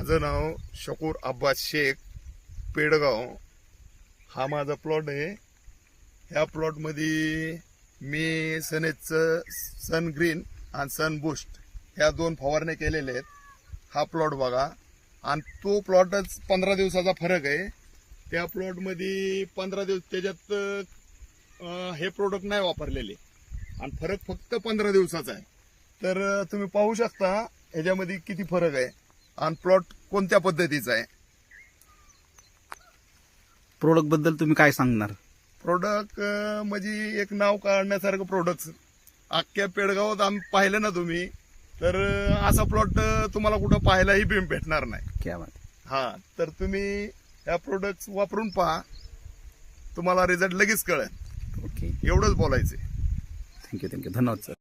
माझं नाव शकूर अब्बास शेख, पेडगाव. हा माझा प्लॉट आहे. ह्या प्लॉटमध्ये मी सनेजचं सन ग्रीन आणि सन बूस्ट ह्या 2 फवारण्या केलेल्या आहेत. हा प्लॉट बघा, आणि तो प्लॉटच 15 दिवसाचा फरक आहे. त्या प्लॉटमध्ये 15 दिवस त्याच्यात हे प्रोडक्ट नाही वापरलेले, आणि फरक फक्त 15 दिवसाचा आहे. तर तुम्ही पाहू शकता ह्याच्यामध्ये किती फरक आहे आणि प्लॉट कोणत्या पद्धतीचा आहे. प्रोडक्ट बद्दल तुम्ही काय सांगणार? प्रोडक्ट म्हणजे एक नाव काढण्यासारखं प्रोडक्ट. अख्ख्या पेडगावात आम्ही पाहिलं ना तुम्ही, तर असा प्लॉट तुम्हाला कुठं पाहायलाही भेटणार नाही. क्या बात. हा, तर तुम्ही या प्रोडक्ट वापरून पहा, तुम्हाला रिझल्ट लगेच कळेल. ओके, एवढंच बोलायचंय. थँक्यू धन्यवाद सर.